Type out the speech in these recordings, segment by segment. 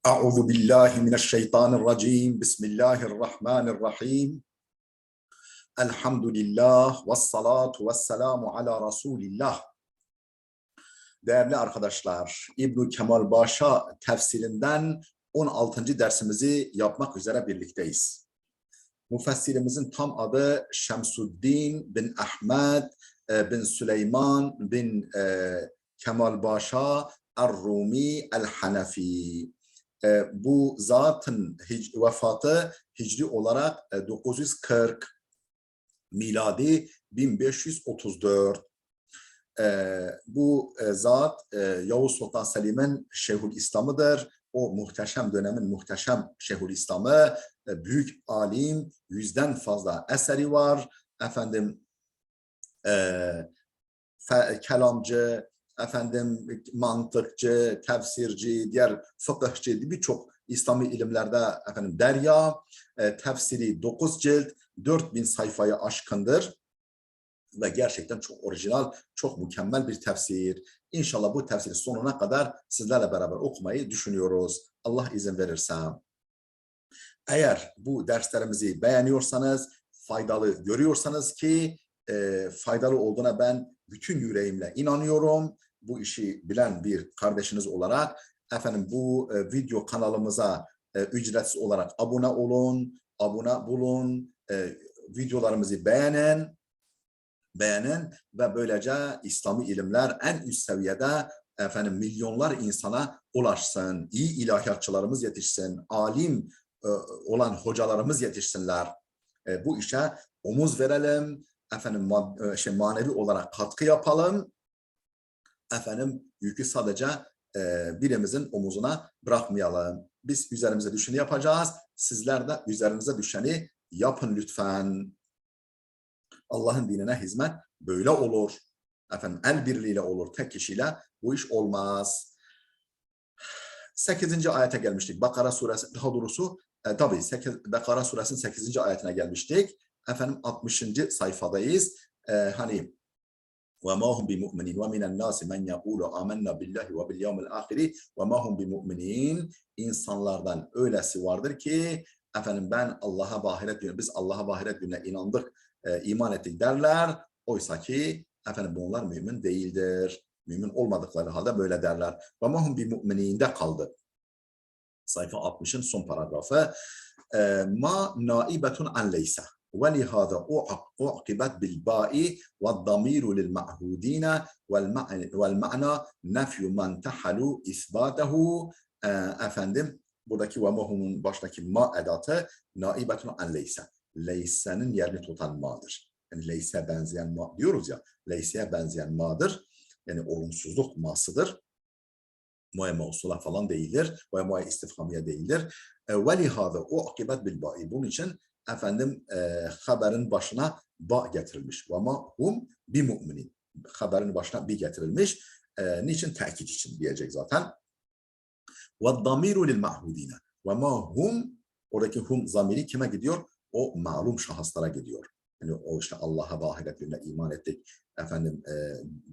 Euzu billahi mineşşeytanirracim. Bismillahirrahmanirrahim. Elhamdülillah ve salatu ve selamu ala Resulillah. Değerli arkadaşlar, İbn Kemal Başa tefsirinden 16. dersimizi yapmak üzere birlikteyiz. Müfessirimizin tam adı Şemsuddin bin Ahmed bin Süleyman bin Kemal Başa Er-Rumi El-Hanefi. Bu zatın vefatı hicri olarak 940, miladi 1534. Bu zat Yavuz Sultan Selim'in Şeyhülislam'ıdır. O muhteşem dönemin muhteşem Şeyhülislam'ı, büyük alim, 100'den fazla eseri var. Kelamcı, mantıkçı, tefsirci, diğer fıkıhçı, birçok İslami ilimlerde derya, tefsiri 9 cilt, 4000 sayfayı aşkındır ve gerçekten çok orijinal, çok mükemmel bir tefsir. İnşallah bu tefsiri sonuna kadar sizlerle beraber okumayı düşünüyoruz. Allah izin verirse. Eğer bu derslerimizi beğeniyorsanız, faydalı görüyorsanız ki faydalı olduğuna ben bütün yüreğimle inanıyorum. Bu işi bilen bir kardeşiniz olarak bu video kanalımıza ücretsiz olarak abone olun, abone bulun, videolarımızı beğenin ve böylece İslami ilimler en üst seviyede milyonlar insana ulaşsın. İyi ilahiyatçılarımız yetişsin, alim olan hocalarımız yetişsinler. Bu işe omuz verelim, manevi olarak katkı yapalım. Yükü sadece birimizin omuzuna bırakmayalım. Biz üzerimize düşeni yapacağız. Sizler de üzerinize düşeni yapın lütfen. Allah'ın dinine hizmet böyle olur. El birliğiyle olur. Tek kişiyle bu iş olmaz. 8. ayete gelmiştik. Bakara suresi, daha doğrusu Bakara suresinin 8. ayetine gelmiştik. 60. sayfadayız. وَمَا هُمْ بِمُؤْمِنِينَ وَمِنَ النَّاسِ مَنْ يَقُولُ آمَنَّا بِاللّٰهِ وَبِالْيَوْمِ الْآخِرِ وَمَا هُمْ بِمُؤْمِنِينَ. İnsanlardan öylesi vardır ki ben Allah'a ve ahiret gününe, biz Allah'a ve ahiret gününe inandık, iman ettik derler. Oysa ki bunlar mümin değildir. Mümin olmadıkları halde böyle derler. وَمَا هُمْ بِمُؤْمِنِين'de kaldı. Sayfa 60'ın son paragrafı. Ma naibetun an leysa. وَلِهَذَا اُعْقِبَتْ بِالْبَاءِ وَالضَّمِيرُ لِلْمَعْهُودِينَ وَالْمَعْنَى نَفْيُ مَنْ تَحَلُوا إِثْبَاتَهُ. Buradaki وَمَهُم'un baştaki ma edatı naibetun an leysa. Leyse'nin yerini tutan ma'dır. Yani leyse benzeyen ma diyoruz ya. Leyse'ye benzeyen ma'dır. Yani olumsuzluk ma'sıdır. Mu'e mevsula falan değildir. Mu'e istifhamiye değildir. وَلِهَذَا اُعْقِبَتْ بِالْبَاءِ. Bunun için haberin başına ba getirilmiş. وَمَا هُمْ بِمُؤْمِنِينَ. Haberin başına bi getirilmiş. Niçin? Tekit için diyecek zaten. وَالضَّمِيرُ لِلْمَعْهُودِينَ. وَمَا هُمْ. Oradaki hum zamiri kime gidiyor? O malum şahıslara gidiyor. Yani o işte Allah'a ve ahiret gününe iman ettik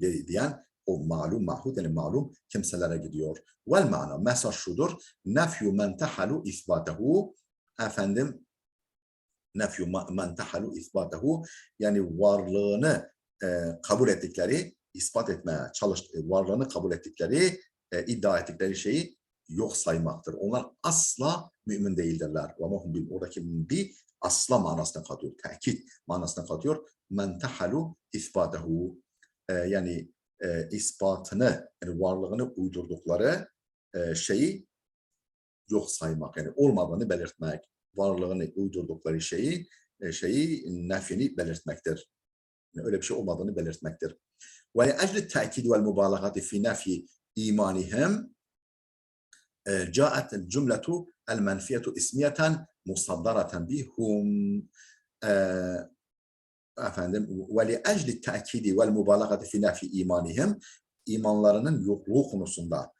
diyen o malum mahud, yani malum kimselere gidiyor. Vel mana, mesaj şudur. Nefyu men tehalu isbatahu. Nefyu men tehalu isbatahu. Yani varlığını kabul ettikleri, ispat etmeye varlığını kabul ettikleri, iddia ettikleri şeyi yok saymaktır. Onlar asla mümin değildirler. Oradaki bir asla manasına katıyor. Tekit manasına katıyor. Men tehalu isbatahu. Yani ispatını, yani varlığını uydurdukları şeyi yok saymak, yani olmadığını belirtmek, varlığını uydurdukları şeyi nefini belirtmektir. Yani öyle bir şey olmadığını belirtmektir. Ve ecli ta'kid vel mubalagati fi nefi imanihim ca'atel cümletu el menfiyetu ismiyeten musaddareten bihum. Ve li ecli ta'kidi vel mubalagati fi nefi imanihim, imanlarının yokluğu konusunda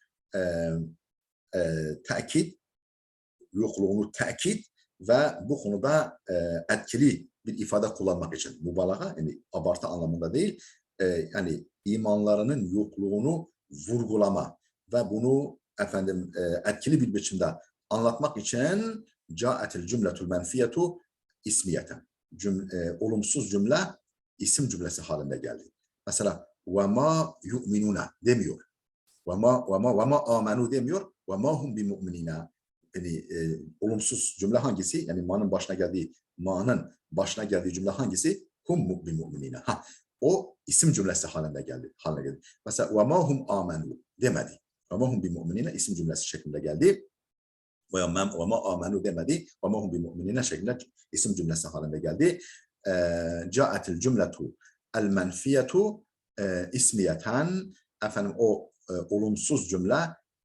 yokluğunu tekit ve bu konuda etkili bir ifade kullanmak için, mübalağa yani abartı anlamında değil, yani imanlarının yokluğunu vurgulama ve bunu efendim etkili bir biçimde anlatmak için ca'etil cümletul menfiyetu ismiyeten. Olumsuz cümle isim cümlesi halinde geldi. Mesela ve ma yu'minuna demiyor. Ve ma amenu demiyor. Ve ma hum bi mu'minina. Yani olumsuz cümle hangisi? Yani ma'nın başına geldiği cümle hangisi? Hum bi mu'minina. Ha, o isim cümlesi haline geldi. Mesela ve ma hum amenu demedi. Ve ma hum bi mu'minina isim cümlesi şeklinde geldi. Ve ma amenu demedi. Ve ma hum bi mu'minina şeklinde isim cümlesi halinde geldi. Ca'etil cümletu el menfiyetu ismiyeten. Efendim o olumsuz cümle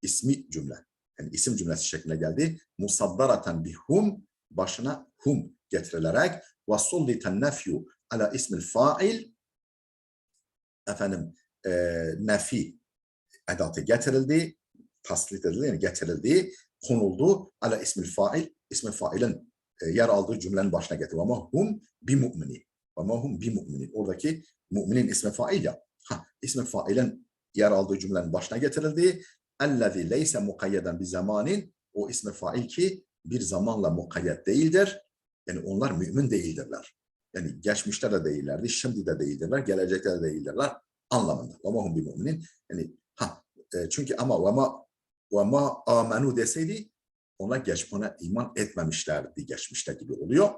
ismi cümle. Yani isim cümlesi şeklinde geldi. Musaddaratan bihum başına hum getirilerek ve sulliten nefyu ala ismil fail efendim nefi edatı getirildi, taslit edildi, yani getirildi, konuldu. Ala ismil fail, ismil failin yer aldığı cümlenin başına getirdi. Ama hum bi mu'minin. Ama hum bi mu'minin. Oradaki müminin ismi fail ya. İsmi failin yer aldığı cümlenin başına getirildi. Ellezî leyse mukayyeden bi zamanin. O ismi fail ki bir zamanla mukayyet değildir. Yani onlar mümin değildirler. Yani geçmişte de değillerdi, şimdi de değildirler, gelecekte de değildirler anlamında. Ama hum bi mu'minin. Yani çünkü ama ve ma amenu deseydi ona iman etmemişlerdi geçmişte gibi oluyor.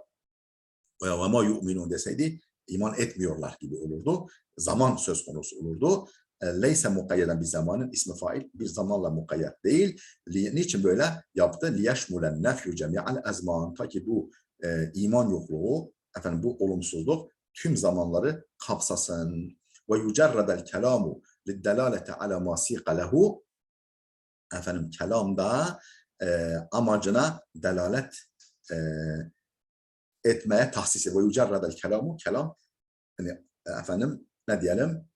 Ve ma yu'minun deseydi iman etmiyorlar gibi olurdu. Zaman söz konusu olurdu. Leyse mukayyeden bir zamanın ismi fail bir zamanla mukayyet değil. Niçin böyle yaptı? Liyeşmulen nefyu cemi'al ezman. Ta ki bu iman yokluğu, efendim bu olumsuzluk tüm zamanları kapsasın. Ve yücerredel kelamu liddelalete ala masika lehu. Efendim kelamda amacına delalet etmeye tahsis ediyor. Ve yücerredel kelamu, kelam hani efendim ne diyelim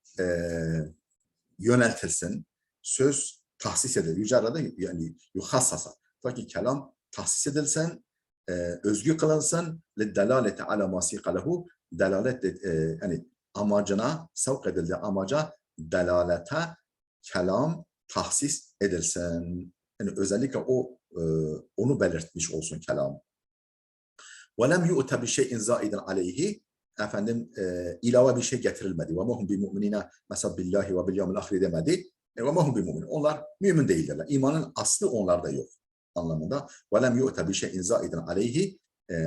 yöneltilsin, söz tahsis edilir. Yücerrede yani yuhassasa. Ta ki kelam tahsis edilsin, özgü kılınsın. Liddelalete ala masika lehu. Delalet yani amacına, sevk edildiği amaca delalete kelam tahsis edilsin. Yani özellikle onu belirtmiş olsun kelam. وَلَمْ يُؤْتَ بِشَيْءٍ زَائِدًا عَلَيْهِ. Efendim ilave bir şey getirilmedi. وَمَهُمْ بِمُؤْمِنِينَ mesela billahi ve bil yevmil ahir demedi. وَمَهُمْ بِمُؤْمِنِينَ. Onlar mümin değildirler. İmanın aslı onlarda yok anlamında. وَلَمْ يُؤْتَ بِشَيْءٍ زَائِدًا عَلَيْهِ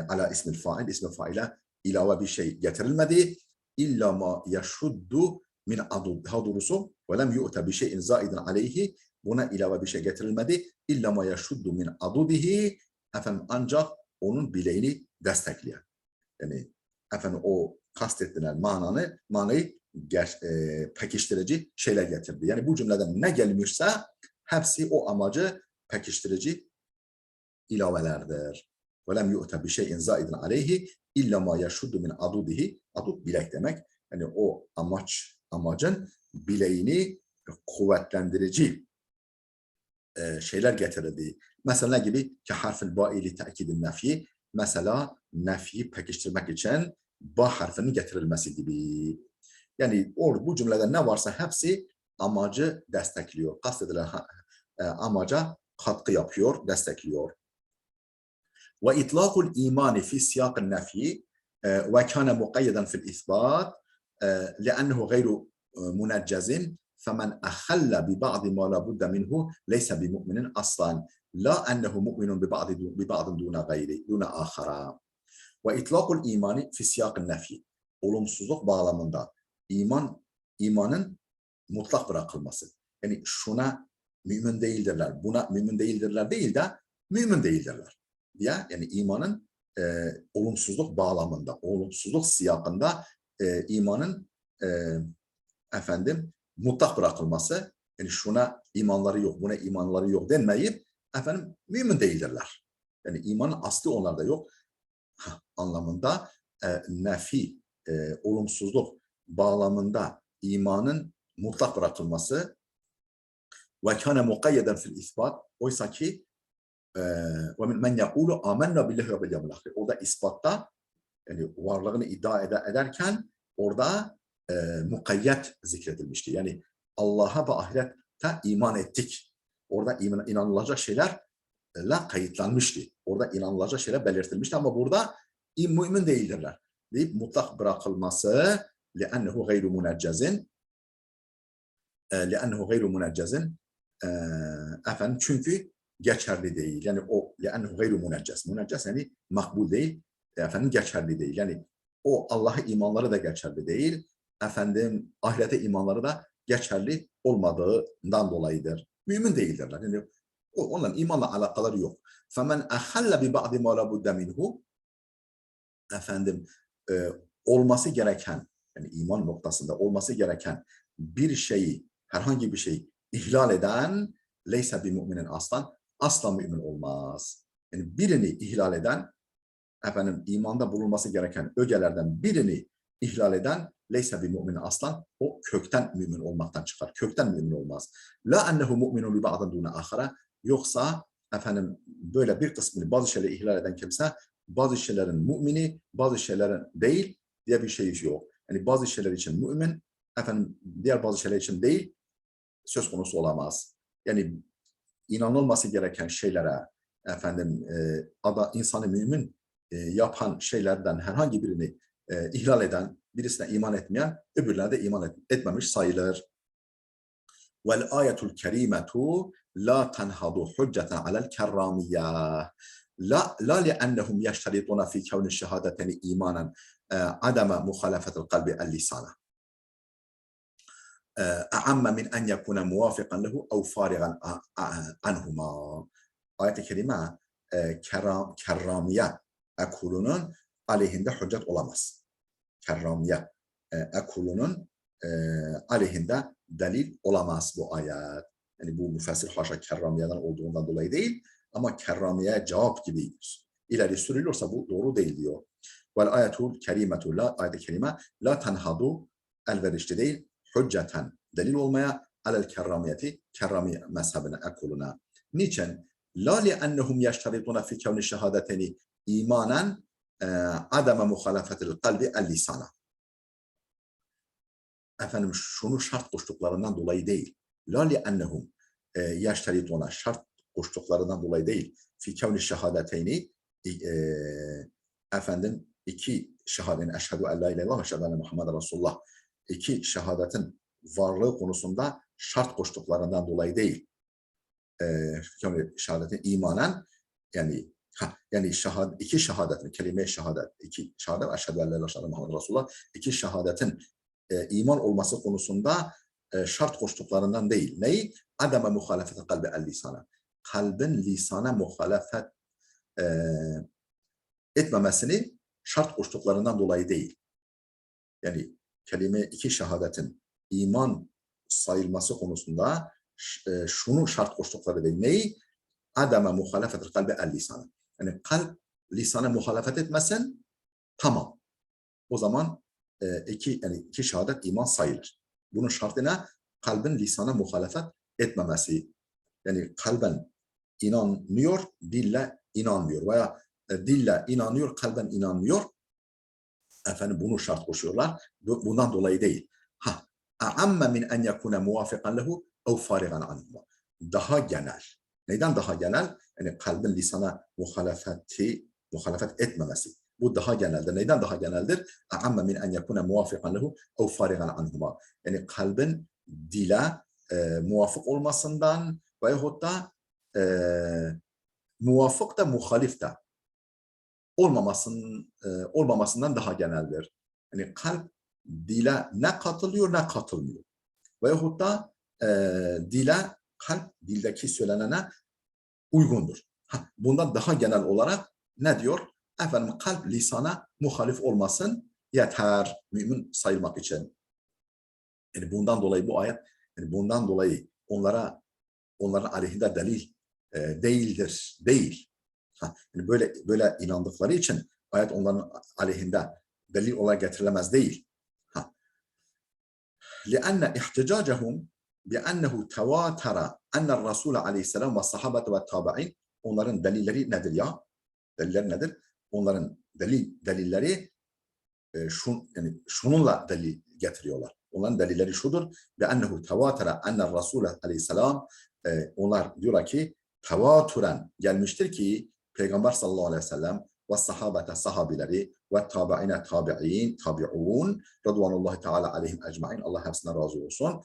ala ismil fail. İsmi faile ilave bir şey getirilmedi. İlla ma yeşuddu min adud. Daha doğrusu وَلَمْ يُؤْتَ بِشَيْءٍ زَائِدًا عَلَيْهِ. Buna ilave bir şey getirilmedi. İlla ma yeşuddu min adudihi. Efendim ancak onun bileğini destekleyen. Yani efendim o kastedilen manayı pekiştirici şeyler getirdi. Yani bu cümleden ne gelmişse hepsi o amacı pekiştirici ilavelerdir. وَلَمْ يُؤْتَ بِشَيْءٍ زَائِدٍ عَلَيْهِ اِلَّا مَا يَشُدُّ مِنْ عَدُودِهِ. Adud bilek demek. Yani o amacın bileğini kuvvetlendirici şeyler getirildi. Mesela ne gibi? Ki harfil ba'ili te'kidin nefi. Mesela nefiyi pekiştirmek için ba harfinin getirilmesi gibi. Yani bu cümlede ne varsa hepsi amacı destekliyor. Kastedilen amaca katkı yapıyor, destekliyor. Ve itlaqul imani fi siyaqin nefi ve kana muqayyedan fil isbat li'annehu gayru muneccezin فمن أخل ببعض ما لا بد منه ليس بمؤمن أصلا لا أنه مؤمن ببعض دون آخر. وإطلاق الإيمان في سياق النفي. Olumsuzluk bağlamında imanın mutlak bırakılması. Yani şuna mümin değildirler, buna mümin değildirler değil de mümin değildirler diye, yani imanın olumsuzluk bağlamında, olumsuzluk siyakında imanın efendim mutlak bırakılması, yani şuna imanları yok, buna imanları yok denmeyip efendim mümin değildirler. Yani imanın aslı onlarda yok anlamında nefi, olumsuzluk bağlamında imanın mutlak bırakılması ve kâne mukayyeden fil isbat. Oysa ki ve men yekulu amennâ billahi ve bil yevmil ahir. Orada ispatta yani varlığını iddia ederken orada mukayyet zikredilmişti. Yani Allah'a ve ahirete iman ettik Orada inanılacak şeylerle kayıtlanmıştı. Orada inanılacak şeyler belirtilmişti ama burada mümin değildirler deyip mutlak bırakılması لأنه غير منجز لأنه غير منجز efendim çünkü geçerli değil. Yani o لأنه غير منجز. Munecces yani makbul değil. Efendim geçerli değil. Yani o Allah'a imanları da geçerli değil. Efendim ahirete imanları da geçerli olmadığından dolayıdır. Mümin değildirler. Yani onların imanla alakaları yok. فَمَنْ أَخَلَّ بِبَعْضِ مَا لَبُدَّ مِنْهُ efendim olması gereken yani iman noktasında olması gereken bir şeyi herhangi bir şeyi ihlal eden leysa bir müminin asla mümin olmaz. Yani birini ihlal eden efendim imanda bulunması gereken ögelerden birini ihlal eden leysa bir müminin o kökten mümin olmaktan çıkar. Kökten mümin olmaz. La ennehu mu'minun bi ba'dın dune ahara yoksa efendim böyle bir kısmını bazı şeyleri ihlal eden kimse bazı şeylerin mümini, bazı şeylerin değil diye bir şey yok. Yani bazı şeyler için mümin, efendim diğer bazı şeyler için değil söz konusu olamaz. Yani inanılması gereken şeylere efendim insanı mümin yapan şeylerden herhangi birini ihlal eden, birisine iman etmeyen, öbürlerine de iman etmemiş sayılır. Vel ayetul kerimetu la tenhadu hücceten alel kerramiyah. La li'ennehum yeşterituna fi kevni şehadeteni imanen ademe muhalefetil kalbi el lisana. أعم من أن يكون موافقا له أو فارغا عنهما. Ayet-i Kerime kerramiye ekolunun aleyhinde hüccet olamaz. Kerramiye ekolunun aleyhinde delil olamaz bu ayet. Yani bu müfessir haşa kerramiyeden olduğundan dolayı değil ama kerramiye cevap gibi ileri sürülürse bu doğru değil diyor. Vel ayetul kerimetu la ayet-i kerime la tenhadu elverişli değil hücceten delil olmaya alel kerramiyeti kerrami mezhebine ekoluna. Niçin? La li'ennehum yeşterituna fi kevni şehadeteni imanen ademe muhalefetil kalbi el lisana. Efendim şunu şart koştuklarından dolayı değil. La li'ennehum yeşterituna şart koştuklarından dolayı değil. Fi kevni şehadeteyni efendim iki şehadetin eşhedü en la ilahe illallah ve eşhedü enne Muhammeden Resulullah iki şehadetin varlığı konusunda şart koştuklarından dolayı değil. Şehadetin imanen yani iki şehadetin kelime-i şehadet iki şehadet eşhedü en la ilahe illallah Muhammeden Resulullah iki şehadetin iman olması konusunda şart koştuklarından değil. Neyi? Ademe muhalefet kalbi el lisana. Kalbin lisana muhalefet etmemesini şart koştuklarından dolayı değil. Yani iki şehadetin iman sayılması konusunda şunu şart koştukları değil. Neyi? Ademe muhalefetil kalbi el lisana. Yani kalp lisana muhalefet etmesin, tamam. O zaman iki şehadet iman sayılır. Bunun şartı ne? Kalbin lisana muhalefet etmemesi. Yani kalben inanmıyor, dille inanmıyor veya dille inanıyor, kalben inanmıyor. Efendim bunu şart koşuyorlar. Bundan dolayı değil. A'amme min en yekune muvafikan lehu ev farigan anhu. Daha genel. Neyden daha genel? Yani kalbin lisana muhalefet etmemesi. Bu daha geneldir. Neyden daha geneldir? A'amme min en yekune muvafikan lehu ev farigan anhuma. Yani kalbin dile muvafık olmasından veyahut da muvafık da muhalif de olmamasından daha geneldir. Yani kalp dile ne katılıyor ne katılmıyor. Veyahut da dildeki söylenene uygundur. Bundan daha genel olarak ne diyor? Efendim kalp lisana muhalif olmasın yeter mümin sayılmak için. Yani bundan dolayı bu ayet, yani bundan dolayı onların aleyhinde delil değildir. Değil. Yani böyle inandıkları için ayet onların aleyhinde delil olarak getirilemez değil. لأن احتجاجهم بأنه تواتر أن الرسول aleyhisselam ve sahabet ve tabi'in onların delilleri nedir ya? Deliller nedir? Onların delilleri yani şununla delil getiriyorlar. Onların delilleri şudur. بأنه تواتر أن الرسول aleyhisselam onlar diyorlar ki tevaturen gelmiştir ki Peygamber sallallahu aleyhi ve sellem ve sahabete sahabileri ve tabi'ine tabi'un radvanullahi teala aleyhim ecmain Allah hepsinden razı olsun.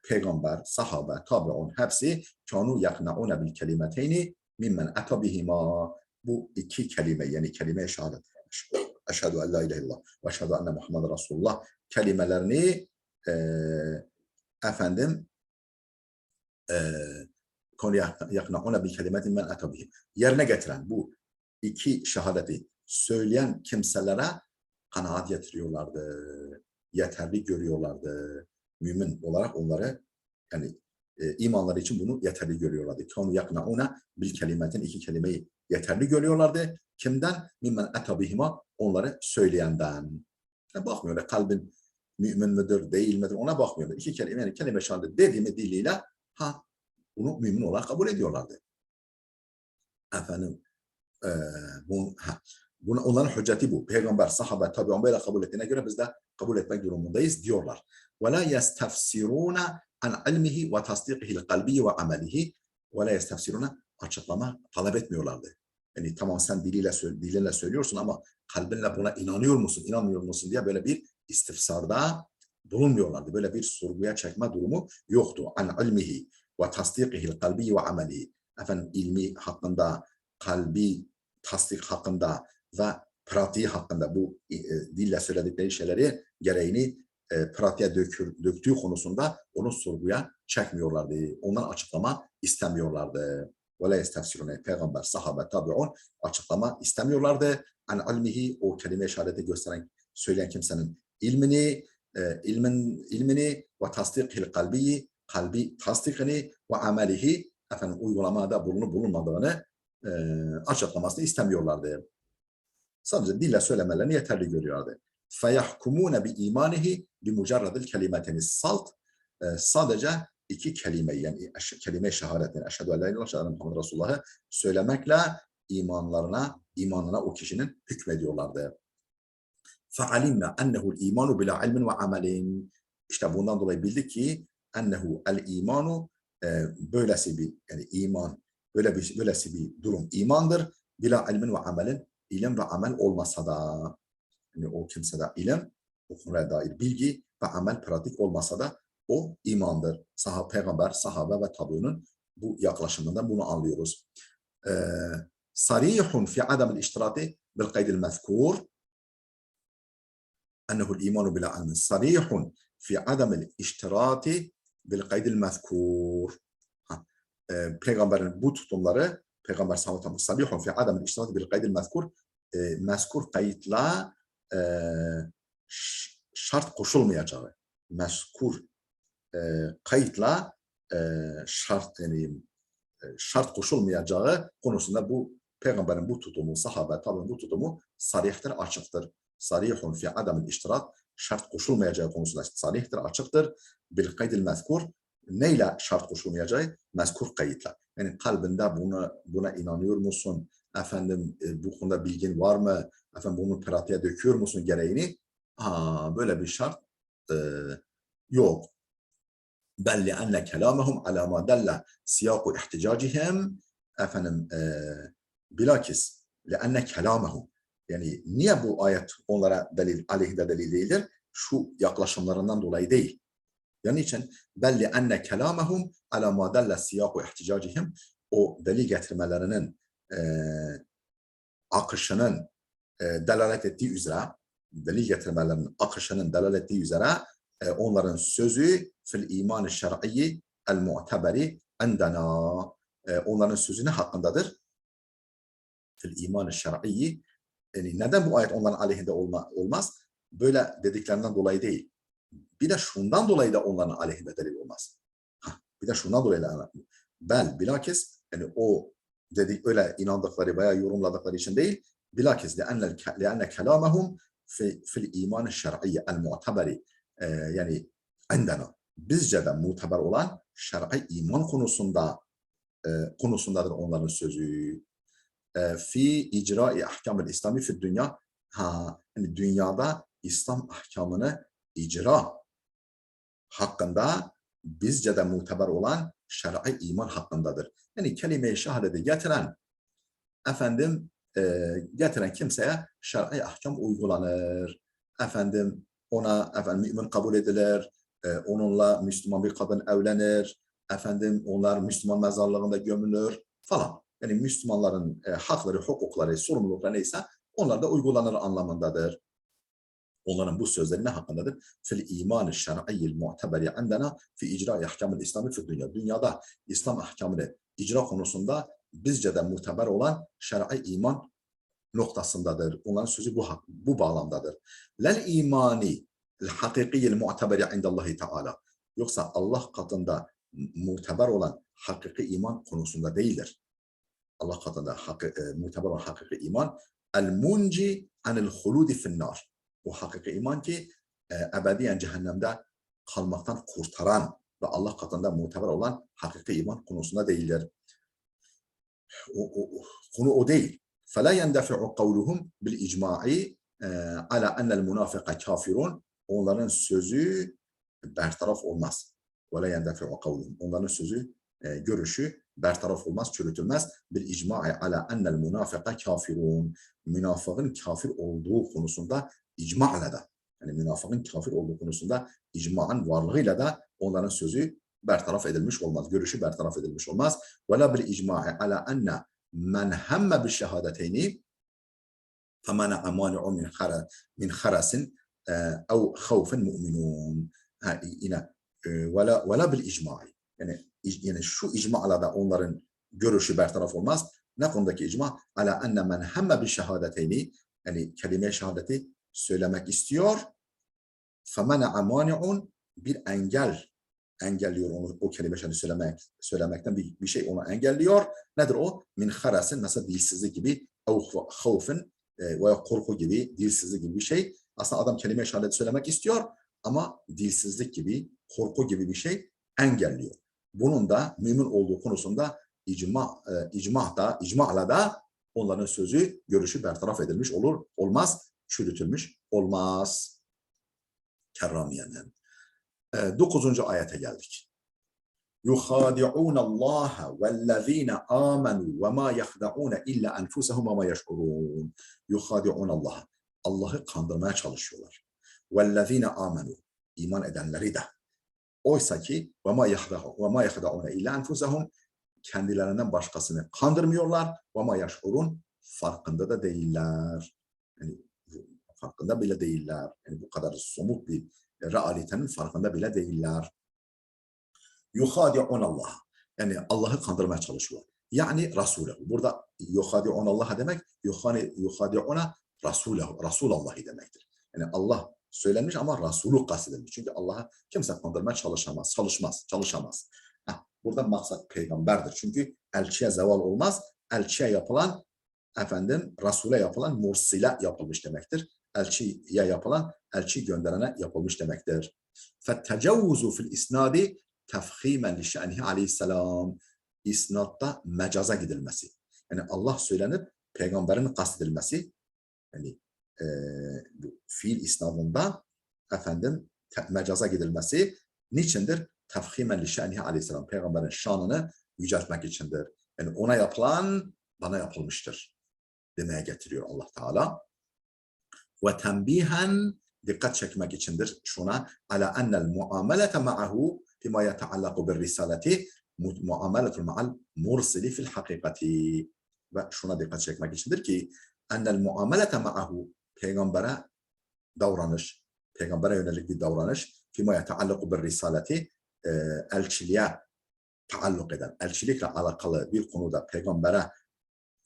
Peygamber, sahabe, tabi'un hepsi kanu yakna'une bil kelimeteyni mimmen ata bihima. Bu iki kelime yani kelime-i şehadet. Eşhedü en la ilahe illallah ve eşhedü enne Muhammed Resulullah kelimelerini efendim konu yakna'une bil kelimetin men ata bihim. Yerine getiren bu iki şehadeti söyleyen kimselere kanaat getiriyorlardı. Yeterli görüyorlardı. Mümin olarak onları yani imanları için bunu yeterli görüyorlardı. Kanu yaknauna bil kelimetin iki kelimeyi yeterli görüyorlardı. Kimden? Mimmen etabihima onları söyleyenden. Yani bakmıyorlar kalbin mümin midir değil midir ona bakmıyorlar. İki kelime yani kelime şehadet dediğimi diliyle bunu mümin olarak kabul ediyorlardı. Efendim onların hücceti bu. Peygamber, sahabe, tabi'un böyle kabul ettiğine göre biz de kabul etmek durumundayız diyorlar. وَلَا يَسْتَفْسِرُونَ عَنْ عِلْمِهِ وَتَصْدِيقِهِ الْقَلْبِيِ وَعَمَلِهِ وَلَا يَسْتَفْسِرُونَ açıklama talep etmiyorlardı. Yani tamam sen dilinle söylüyorsun ama kalbinle buna inanıyor musun, inanmıyor musun diye böyle bir istifsarda bulunmuyorlardı. Böyle bir sorguya çekme durumu yoktu. عَنْ عِلْمِهِ وَتَصْدِيقِهِ الْقَلْبِيِ وَعَمَلِهِ Efendim ilmi hakkında, kalbi tasdik hakkında ve pratiği hakkında bu dille söyledikleri şeyleri gereğini pratiğe döktüğü konusunda onu sorguya çekmiyorlardı. Ondan açıklama istemiyorlardı. وَلَا يَسْتَفْسِرُونَ Peygamber, sahabe, tabi'un açıklama istemiyorlardı. An ilmihi o kelime işareti gösteren, söyleyen kimsenin ilmini ve tasdikil kalbi tasdikini ve amelihi efendim uygulamada bulunup bulunmadığını açıklamasını istemiyorlardı. Sadece dille söylemelerini yeterli görüyorlardı. فَيَحْكُمُونَ بِاِيمَانِهِ بِمُجَرَّدِ الْكَلِمَةِ salt sadece iki kelime yani kelime-i şehadet yani eşhedü en la ilahe illallah Muhammed Resulullah'ı söylemekle imanına o kişinin hükmediyorlardı. فَعَلِمْنَا اَنَّهُ الْا۪يمَانُ بِلَا عِلْمٍ وَعَمَلٍ İşte bundan dolayı bildik ki ennehu el-imanu böylesi bir yani iman böylesi bir durum imandır. Bila ilmin ve amelin ilim ve amel olmasa da yani o kimsede ilim o konuya dair bilgi ve amel pratik olmasa da o imandır. Peygamber, sahabe ve tabi'inin bu yaklaşımından bunu anlıyoruz. Sarihun fi adamil iştirati bil kaydil mezkur ennehu'l imanu bila ilmin sarihun fi adamil iştirati bil kaydil mezkur Peygamberin bu tutumları Peygamber sallallahu aleyhi ve sellem sarihun fi adamil iştirati bil kaydil mezkur mezkur kayıtla şart koşulmayacağı mezkur kayıtla şart koşulmayacağı konusunda bu Peygamberin bu tutumu, sahabe tabi'in bu tutumu sarihtir, açıktır. Sarihun fi adamil iştirat şart koşulmayacağı konusunda sarihtir, açıktır. Bil kaydil mezkur neyle şart koşulmayacağı? Mezkur kayıtla. Yani kalbinde buna inanıyor musun? Efendim bu konuda bilgin var mı? Efendim bunu pratiğe döküyor musun gereğini? Böyle bir şart yok. Belli enne kelamehum ala ma dalla siyaku ihticacihim efendim bilakis leenne kelamehum yani niye bu ayet onlara aleyhinde delil değildir? Şu yaklaşımlarından dolayı değil. Yani için belli enne kelamehum ala ma dalla siyaku ihticacihim o delil getirmelerinin akışının delalet ettiği üzere delil getirmelerinin akışının delalet ettiği üzere onların sözü fil iman-ı şer'iyyi el-mu'teberi endena onların sözü ne hakkındadır? Fil iman-ı şer'iyyi yani neden bu ayet onların aleyhinde olmaz? Böyle dediklerinden dolayı değil. Bir de şundan dolayı da onların aleyhinde delil olmaz. Bir de şundan dolayı da bilakis yani o dedik öyle inandıkları veya yorumladıkları için değil bilakis leanne kelamehum fil iman-ı şer'iyyi el-mu'teberi yani endena bizce de muteber olan şer'i iman konusundadır onların sözü. Fi icra-i ahkam-ı İslami fi dünya yani dünyada İslam ahkamını icra hakkında bizce de muteber olan şer'i iman hakkındadır. Yani kelime-i şehadeti getiren efendim getiren kimseye şer'i ahkam uygulanır. Efendim ona mümin kabul edilir. Onunla Müslüman bir kadın evlenir. Efendim onlar Müslüman mezarlığında gömülür falan. Yani Müslümanların hakları, hukukları, sorumlulukları neyse onlar da uygulanır anlamındadır. Onların bu sözleri ne hakkındadır? Fil iman-ı şer'iyyil mu'teberi indena fi icra-i ahkamil İslami fi dünya. Dünyada İslam ahkamını icra konusunda bizce de muteber olan şer'i iman noktasındadır. Onların sözü bu bağlamdadır. Lel imani hakikiyil mu'teberi indallahi teala. Yoksa Allah katında muteber olan hakiki iman konusunda değildir. Allah katında muteber olan hakiki iman el munci anil huludi finnar. O hakiki iman ki ebediyen cehennemde kalmaktan kurtaran ve Allah katında muteber olan hakiki iman konusunda değildir. Konu o değil. فَلَا يَنْدَفِعُ قَوْلُهُمْ بِالْاِجْمَاعِ عَلَى اَنَّ الْمُنَافِقَ كَافِرٌ. Onların sözü bertaraf olmaz. وَلَا يَنْدَفِعُ قَوْلُهُمْ. Onların sözü, görüşü bertaraf olmaz, çürütülmez. بِالْاِجْمَاعِ عَلَى اَنَّ الْمُنَافِقَ كَافِرٌ. Münafıkın kafir olduğu konusunda icma'la da, yani münafıkın kafir olduğu konusunda icma'ın varlığıyla da onların sözü bertaraf edilmiş olmaz. Görüşü bertaraf edilmiş olmaz. وَلَا بِالْاِجْمَاعِ عَلَى اَنَّ men hemme bil şehadeteyni femana amani'u min harasin ev havfin mu'minun. Yine vela bil icma'i. Yani şu icma'la da onların görüşü bertaraf olmaz. Ne konudaki icma? Ala enne men hemme bil şehadeteyni, yani kelime-i şehadeti söylemek istiyor. Femana amani'un, bir engelliyor onu, o kelime şehadeti söylemekten bir şey onu engelliyor. Nedir o? Min harasin, mesela dilsizlik gibi, havfin veya korku gibi, dilsizlik gibi bir şey. Aslında adam kelime şehadeti söylemek istiyor ama dilsizlik gibi, korku gibi bir şey engelliyor. Bunun da mümin olduğu konusunda icma'la da onların sözü, görüşü bertaraf edilmiş olur, olmaz, çürütülmüş olmaz. Kerramiye'nin 9. ayete geldik. يُخَادِعُونَ اللّٰهَ وَالَّذ۪ينَ آمَنُوا وَمَا يَخْدَعُونَ إِلَّا أَنْفُسَهُمْ وَمَا يَشْعُرُونَ. يُخَادِعُونَ اللّٰهَ. Allah'ı kandırmaya çalışıyorlar. وَالَّذ۪ينَ آمَنُوا. İman edenleri de. Oysa ki وَمَا يَخْدَعُونَ إِلَّا أَنْفُسَهُمْ. Kendilerinden başkasını kandırmıyorlar. وَمَا يَشْعُرُونَ. Farkında da değiller. Yani farkında bile değiller. Yani bu kadar somut bir realitenin farkında bile değiller. Yuhadi'un Allah. Yani Allah'ı kandırmaya çalışıyorlar. Yani Resulü. Burada yuhadi'un Allah demek, yuhadi'una Resulullah'ı demektir. Yani Allah söylenmiş ama Resulü kastedilmiş. Çünkü Allah'a kimse kandırmaya çalışamaz. Burada maksat peygamberdir. Çünkü elçiye zeval olmaz. Elçiye yapılan, Resul'e yapılan mursile yapılmış demektir. Elçiye yapılan, elçi gönderene yapılmış demektir. فَالتَّجَوُّزُ فِي الْاِسْنَادِ tefhimen li şe'nihi aleyhisselam. İsnatta mecaza gidilmesi. Yani Allah söylenip peygamberin kastedilmesi, yani fiil isnadında mecaza gidilmesi niçindir? Tefhimen li şe'nihi aleyhisselam. Peygamberin şanını yüceltmek içindir. Yani ona yapılan bana yapılmıştır demeye getiriyor Allah Teala. Ve tenbihen, dikkat çekmek içindir şuna, ala ennel muamelete ma'ahu fima yetaallaku bir risaleti muameletul ma'al mursili fil hakikati. Ve şuna dikkat çekmek içindir ki ennel muamelete ma'ahu, peygambere davranış, peygambere yönelik bir davranış, fima yetaallaku bir risaleti, elçiliğe taalluk eden, elçilikle alakalı bir konuda peygambere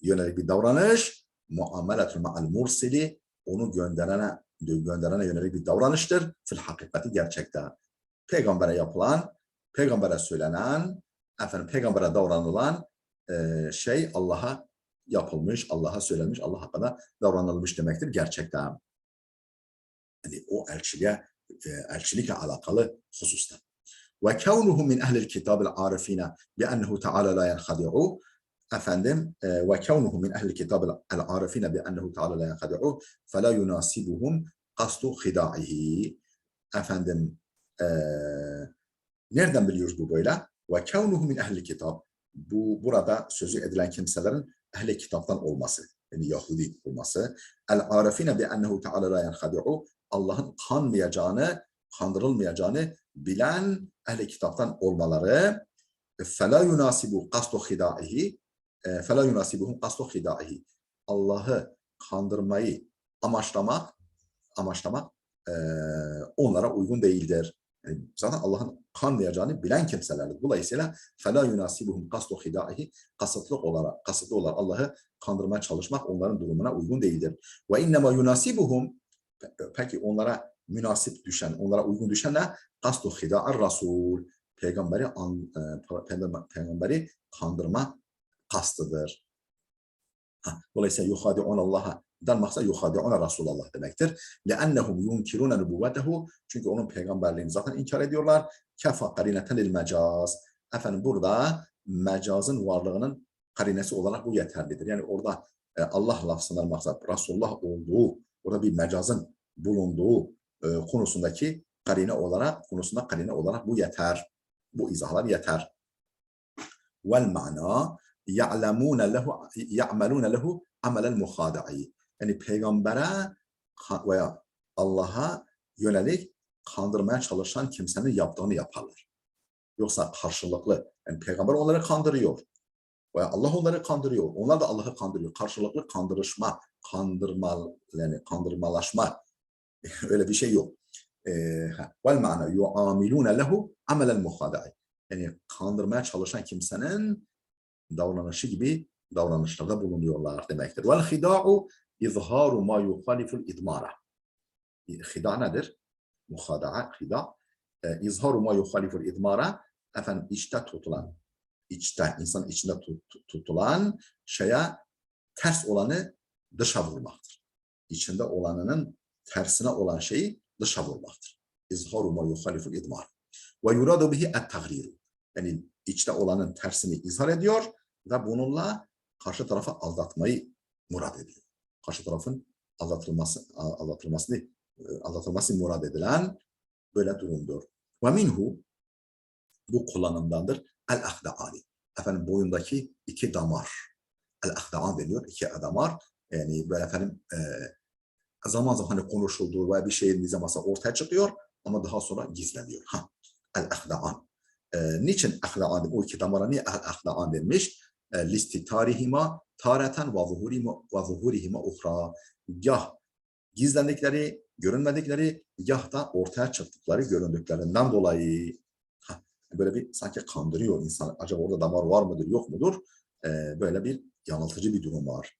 yönelik bir davranış, muameletul ma'al mursili, onu gönderene yönelik bir davranıştır. Fil hakikati, gerçekte. Peygambere yapılan, peygambere söylenen, peygambere davranılan şey Allah'a yapılmış, Allah'a söylenmiş, Allah hakkında davranılmış demektir gerçekten. Yani o elçilikle alakalı hususta. Ve kevnuhu min ehlil kitabil arifine bi ennehu teala la yenhadi'u. Ve kevnuhu min ehl-i kitab el-arifine bi ennehu teala la yenhadi'u fe la yunasibuhum kastu hida'ihi. Nereden biliyoruz bu böyle? Ve kevnuhu min ehli kitab. Burada sözü edilen kimselerin ehli kitaptan olması. Yani Yahudi olması. El-arifine bi ennehu teala la yenhadi'u. Allah'ın kandırılmayacağını bilen ehli kitaptan olmaları. فَلَا يُنَاسِبُ قَصْدُ خِدَائِهِ فَلَا يُنَاسِبُهُمْ قَصْدُ خِدَائِهِ. Allah'ı kandırmayı amaçlamak onlara uygun değildir. Yani zaten Allah'ın kanmayacağını bilen kimselerdir. Dolayısıyla فَلَا يُنَاسِبُهُمْ قَصْدُ خِدَائِهِ kasıtlı olarak Allah'ı kandırmaya çalışmak onların durumuna uygun değildir. وَاِنَّمَا يُنَاسِبُهُمْ Peki onlara münasip düşen, onlara uygun düşen ne? قَصْدُ خِدَاءَ Rasul. Peygamberi kandırma kastıdır. Dolayısıyla yuhadi'un Allah'dan maksat yuhadi'un Resulallah demektir. لَأَنَّهُمْ يُنْكِرُونَ نُبُوَّتَهُ Çünkü onun peygamberliğini zaten inkar ediyorlar. كَفَ قَرِينَةً لِلْمَجَازِ Efendim burada mecazın varlığının karinesi olarak bu yeterlidir. Yani orada Allah lafzından maksat Resulullah olduğu, orada bir mecazın bulunduğu konusunda karine olarak bu yeter. Bu izahlar yeter. Vel ma'na ya'malun lehu amelel muhada'i. Yani peygambere veya Allah'a yönelik kandırmaya çalışan kimsenin yaptığını yaparlar. Yoksa karşılıklı, yani peygamber onları kandırıyor veya Allah onları kandırıyor. Onlar da Allah'ı kandırıyor. Karşılıklı kandırmalaşma öyle bir şey yok. Vel ma'na yu'amilun lehu amelel muhada'i. Yani kandırmaya çalışan kimsenin davranışı gibi davranışlarda bulunuyorlar demektir. Vel hida'u izharu ma yuhaliful idmara. Hida nedir? Muhada'a, hida. İzharu ma yuhaliful idmara. Efendim insanın içinde tutulan şeye ters olanı dışa vurmaktır. İçinde olanının tersine olan şeyi dışa vurmaktır. İzharu ma yuhaliful idmara. Ve yuradu bihi et-tagriru. Yani içte olanın tersini izhar ediyor ve bununla karşı tarafa aldatmayı murad ediyor. Karşı tarafın aldatılması murad edilen böyle durumdur. Ve minhu bu kullanımdandır. El-ahda'ani. Efendim boyundaki iki damar. El-ahda'an deniyor. İki damar. Yani böyle efendim zaman zaman hani konuşulduğu veya bir şeyin nizaması ortaya çıkıyor ama daha sonra gizleniyor. El-ahda'an. Niçin ahda'an? O iki damara niye ahda'an denmiş? Listitarihima tareten ve zuhurihima uhra. Gah gizlendikleri, görünmedikleri, gah da ortaya çıktıkları göründüklerinden dolayı. Böyle bir sanki kandırıyor insan. Acaba orada damar var mıdır, yok mudur? Böyle bir yanıltıcı bir durum var.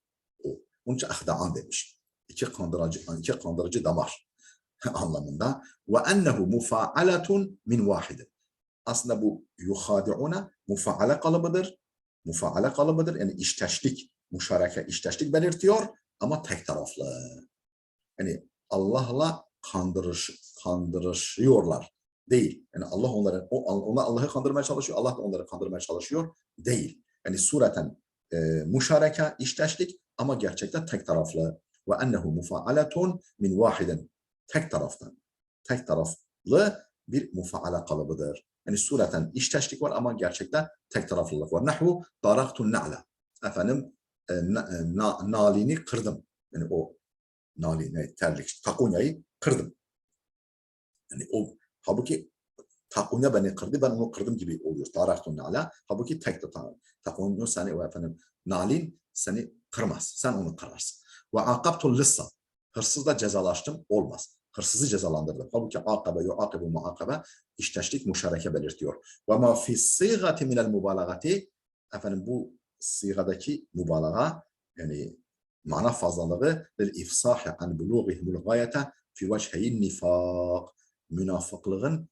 Onun için ahda'an demiş. İki kandırıcı damar anlamında. Ve ennehu mufa'aletun min vahidin. Aslında bu yuhadi'una mufaale kalıbıdır. Mufaale kalıbıdır. Yani işteşlik belirtiyor ama tek taraflı. Yani Allah'la kandırışıyorlar. Değil. Yani onlar Allah'ı kandırmaya çalışıyor, Allah da onları kandırmaya çalışıyor. Değil. Yani sureten müşareke, işteşlik ama gerçekten tek taraflı. Ve ennehu mufaaletun min vahidin. Tek taraflı bir mufaale kalıbıdır. Yani sureten işteşlik var ama gerçekten tek taraflılık var. Nahvu daraktun na'la. Efendim nalini kırdım. Yani o nalini, terlik, takunyayı kırdım. Yani o halbuki takunya beni kırdı, ben onu kırdım gibi oluyor. Daraktun na'la. Halbuki tek takunya seni o efendim nalin seni kırmaz. Sen onu kırarsın. Ve akabtul lissa. Hırsızla cezalaştım. Olmaz. Hırsızı cezalandırdım. Halbuki akabe, yuakibu muakabe işteşlik müşareke belirtiyor. Ve ma fi sîgati minel mubalagati efendim bu sigadaki mübalağa yani mana fazlalığı lil ifsahi an buluğihimul gayete fi vechheyin nifak. Münafıklığın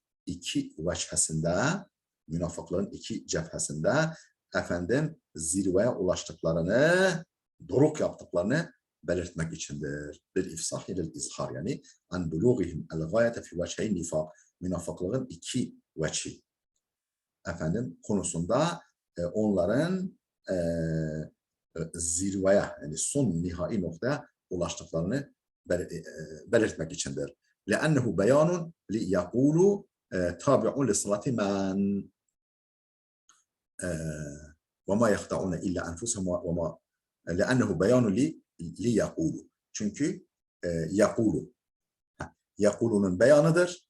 iki cephesinde efendim zirveye ulaştıklarını, doruk yaptıklarını belirtmek içindir. Bil ifsah ile izhar yani an buluğihim el gayete fi vechheyn nifak. Münafıklığın iki veçhi efendim konusunda onların zirveye yani son nihai noktaya ulaştıklarını belirtmek içindir. لأنه بيان ليقولوا tabi'un li salati men وَمَا يَخْدَعُونَ إِلَّا أَنْفُسَهُمْ وَمَا لِأَنَّهُ بَيَانٌ لِيَقُولُ. Çünkü يَقُولُ. يَقُولُ'nun beyanıdır.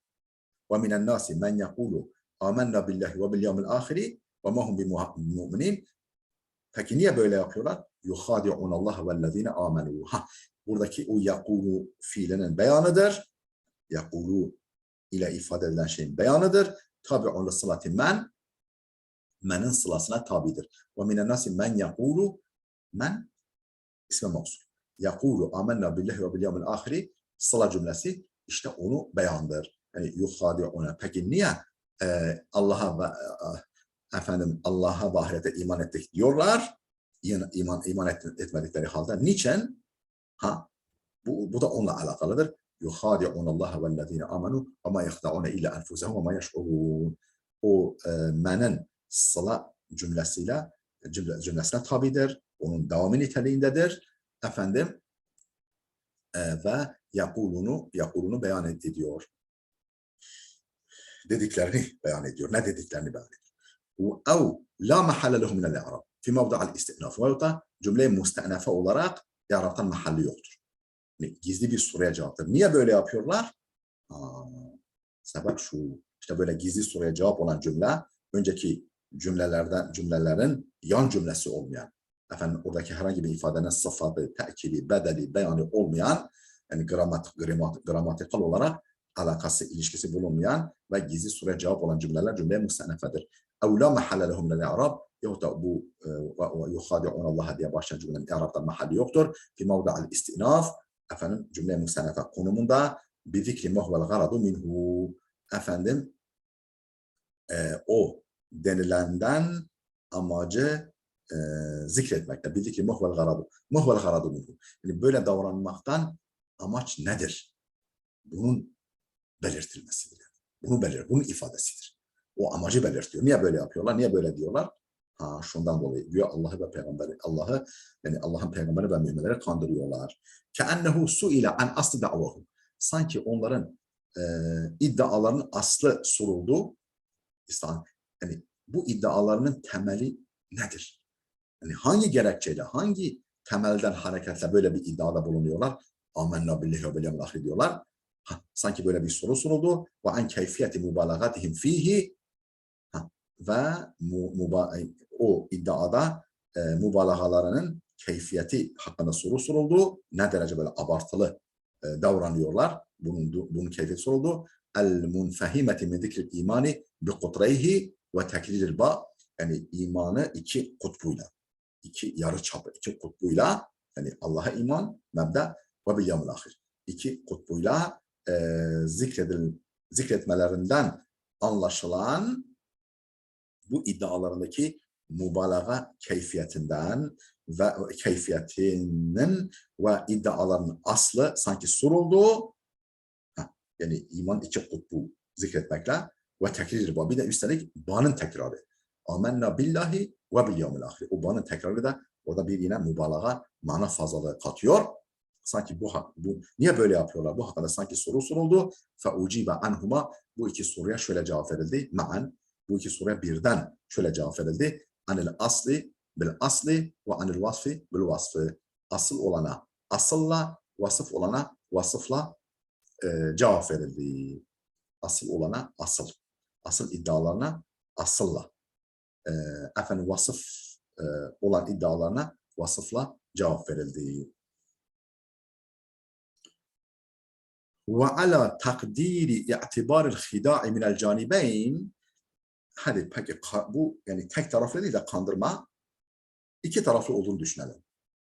وَمِنَ النَّاسِ مَنْ يَقُولُ آمَنَّا بِاللّٰهِ وَبِالْيَوْمِ الْآخِرِ وَمَا هُمْ بِمُؤْمِنِينَ. Peki niye böyle yapıyorlar? يُخَادِعُونَ اللّٰهَ وَالَّذ۪ينَ آمَنُوا. Buradaki o yakulu fiilinin beyanıdır. Yakulu ile ifade edilen şeyin beyanıdır. Tabi'un salati men'in sılasına tabidir. Ve minen nasi men yakulu, men ismi mevsul. Yakulu amennâ billahi ve bil yevmil ahiri sıla cümlesi işte onu beyandır. Yani yuhadi'una. Peki niye Allah'a ve Allah'a ve ahirete iman ettik diyorlar? İman etmedikleri halde. Niçin? Bu da onunla alakalıdır. يُخَادِعُونَ اللّٰهَ وَالَّذ۪ينَ آمَنُوا وَمَا يَخْدَعُونَ اِلَّا أَنْفُسَهُمْ وَمَا يَشْعُرُونَ. O menin sıla cümlesine tabidir. Onun devamı niteliğindedir. Ve yakulunu beyan ediyor. Dediklerini beyan ediyor. Ne dediklerini beyan ediyor. اَوْ لَا مَحَلَّ لَهُ مِنَ الْاِعْرَابِ فِي مَوْضَعَ الْاِسْتِئْنَافِ. Veyahut da cümle-i müste'nefe olarak i'rabtan mahalli yoktur. Gizli bir soruya cevaptır. Niye böyle yapıyorlar? Sebep şu. İşte böyle gizli soruya cevap olan cümle, önceki cümlelerin yan cümlesi olmayan, oradaki herhangi bir ifadenin sıfatı, tekili, bedeli, beyanı olmayan, yani gramatikal olarak alakası, ilişkisi bulunmayan ve gizli soruya cevap olan cümleler cümleye müstenefedir. اَوْ لَا مَحَلَّ لَهُمْ لَلْاِعْرَابِ. Yahut da bu يُخَادِعُونَ اللّٰهَ diye başlayan cümlenin i'rabdan mahalli yoktur. فِي مَوْضَعَ الْاِسْتِئْنَافِ. Cümle müstenefe konumunda بِذِكْرِ مَهْوَ الْغَرَضُ مِنْهُ. O denilenden amacı zikretmekte. Bildikleri muhvel garadu. Muhvel garadu minhu. Yani böyle davranmaktan amaç nedir? Bunun belirtilmesidir. Bunun ifadesidir. O amacı belirtiyor. Niye böyle yapıyorlar? Niye böyle diyorlar? Şundan dolayı diyor Allah'ı ve peygamberi, yani Allah'ın peygamberi ve müminleri kandırıyorlar. Ke'ennehu su'ile an asli da'vahu. Sanki onların iddialarının aslı soruldu. Yani bu iddialarının temeli nedir? Yani hangi gerekçeyle, hangi temelden hareketle böyle bir iddiada bulunuyorlar? Amenna billahi ve bil yevmil ahir diyorlar. Sanki böyle bir soru soruldu. Ve an keyfiyeti mübalagatihim fihi. Ve o iddiada mübalağalarının keyfiyeti hakkında soru soruldu. Ne derece böyle abartılı davranıyorlar? Bunun keyfiyeti soruldu. El-munfehimeti min zikril imani bi kutreyhi ve tekriril ba. Yani imanı iki kutbuyla, iki yarı çapı, iki kutbuyla, yani Allah'a iman, mebda ve bil yevmil ahir. İki kutbuyla zikretmelerinden anlaşılan bu iddialarındaki mübalağa keyfiyetinin ve iddiaların aslı sanki soruldu. Yani iman iki kutbu zikretmekle ve tekrir bu. Bir de üstelik ba'nın tekrarı. Amenna billahi ve bil yevmil ahir. O ba'nın tekrarı da orada bir yine mübalağa mana fazlalığı katıyor. Sanki bu niye böyle yapıyorlar? Bu hakkında sanki soru soruldu. Fe ucibe anhuma. Bu iki soruya şöyle cevap verildi. Ma'an. Bu iki soruya birden şöyle cevap verildi. Anil asli bil asli ve anil vasfi bil vasfı. Asıl olana asılla, vasıf olana vasıfla cevap verildi. Asıl olana asıl. Asıl iddialarına asılla. Vasıf olan iddialarına vasıfla cevap verildi. Ve ala takdiri i'tibaril hida'i minel canibeyn. Hadi peki bu yani tek taraflı değil de kandırma iki taraflı olduğunu düşünelim.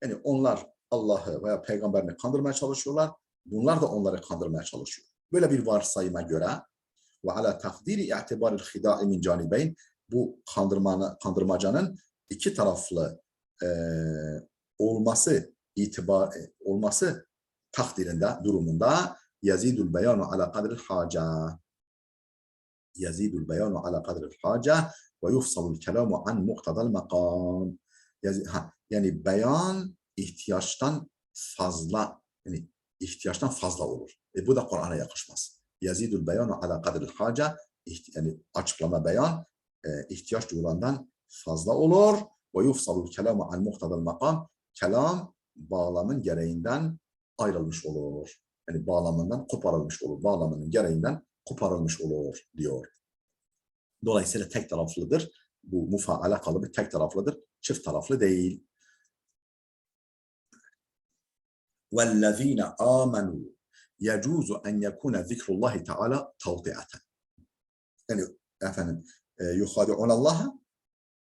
Yani onlar Allah'ı veya peygamberini kandırmaya çalışıyorlar. Bunlar da onları kandırmaya çalışıyor. Böyle bir varsayıma göre ve ala takdiri i'tibaril hida'i min canibeyn, bu kandırmacanın iki taraflı olması takdirinde, durumunda yazidul beyanu ala kadril haca. Yazidul beyanu ala kadril haca ve yufsalul kelamu an muktadal makam. Yani beyan ihtiyaçtan fazla, yani ihtiyaçtan fazla olur. Bu da Kur'an'a yakışmaz. Yazidul beyanu ala kadril haca yani açıklama beyan ihtiyaç duyulandan fazla olur. Ve yufsalul kelamu an muhtadal makam. Kelam bağlamın gereğinden ayrılmış olur. Yani bağlamından koparılmış olur. Bağlamının gereğinden koparılmış olur diyor. Dolayısıyla tek taraflıdır. Bu mufaala kalıbı tek taraflıdır. Çift taraflı değil. وَالَّذ۪ينَ آمَنُوا يَجُوزُ اَنْ يَكُونَ ذِكْرُ اللّٰهِ تَعَالَى تَوْطِعَةً. Yani efendim يُخَادِعُونَ اللّٰهَ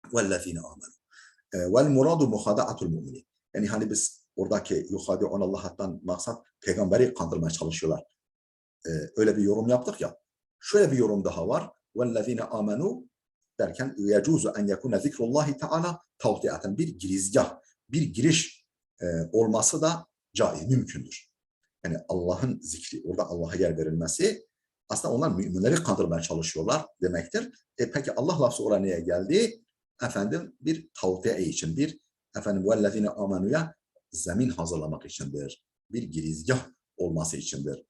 وَالَّذ۪ينَ آمَنُوا وَالْمُرَادُ مُخَادَعَةُ الْمُؤْمِنِينَ. Yani hani biz oradaki يُخَادِعُونَ اللّٰه'tan maksat peygamberi kandırmaya çalışıyorlar. Öyle bir yorum yaptık ya. Şöyle bir yorum daha var. وَالَّذ۪ينَ آمَنُوا derken يَجُوزُ اَنْ يَكُونَ ذِكْرُ اللّٰهِ تَعَالَى تَوْطِعَةً. Bir girizgah, bir giriş olması da caiz, mümkündür. Yani Allah'ın zikri, orada Allah'a yer verilmesi aslında onlar müminleri kandırmaya çalışıyorlar demektir. Peki Allah lafzı oraya neye geldi? Efendim bir tavfiye için, bir efendim وَالَّذِينَ آمَنُو'ya zemin hazırlamak içindir. Bir girizgah olması içindir.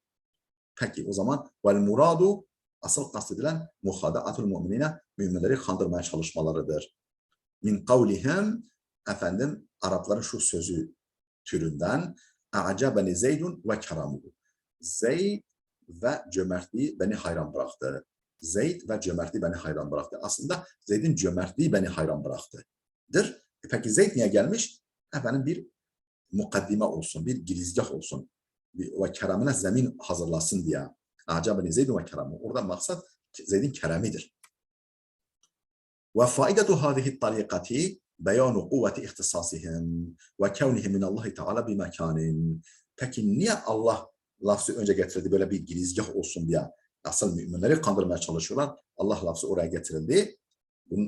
Peki o zaman وَالْمُرَادُ asıl kastedilen muhada'atul mu'minine müminleri kandırmaya çalışmalarıdır. Min kavlihim efendim Arapların şu sözü türünden a'cabeni Zeydun ve keramuhu. Zeyd ve cömertliği beni hayran bıraktı. Zeyd ve cömertliği beni hayran bıraktı. Aslında Zeyd'in cömertliği beni hayran bıraktıdır. Peki Zeyd niye gelmiş? Efendim bir mukaddime olsun, bir girizgah olsun. Ve keramına zemin hazırlasın diye. A'cabeni Zeydun ve keramuhu. Orada maksat Zeyd'in keremidir. Ve faidetu hâzihi tarikati beyanu kuvveti ihtisasihim ve kevnihim minallahi teala bi mekanin. Peki niye Allah lafzı önce getirdi böyle bir girizgah olsun diye? Asıl müminleri kandırmaya çalışıyorlar. Allah lafzı oraya getirildi.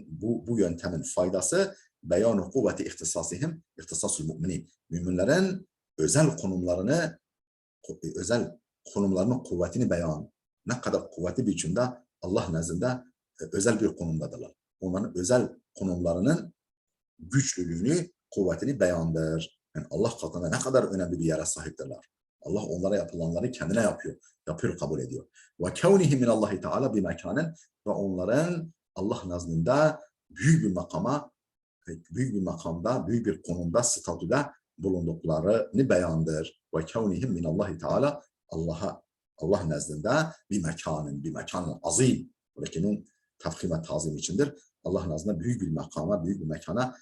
Bu yöntemin faydası beyanu kuvveti ihtisasihim, ihtisasul müminin. Müminlerin özel konumlarının kuvvetini beyan. Ne kadar kuvvetli bir biçimde Allah nezdinde özel bir konumdadırlar. Onların özel konumlarının güçlülüğünü, kuvvetini beyandır. Yani Allah katında ne kadar önemli bir yere sahiptirler. Allah onlara yapılanları kendine yapıyor. Yapıyor, kabul ediyor. Ve kevnihi minallahi teala bir mekanen ve onların Allah nezdinde büyük bir makamda, büyük bir konumda, statüde bulunduklarını beyandır. Ve kevnihim minallahi teala Allah nezdinde bir mekanın azim. Lakin tafkim ve tazim içindir. Allah nezdinde büyük bir makama, büyük bir mekana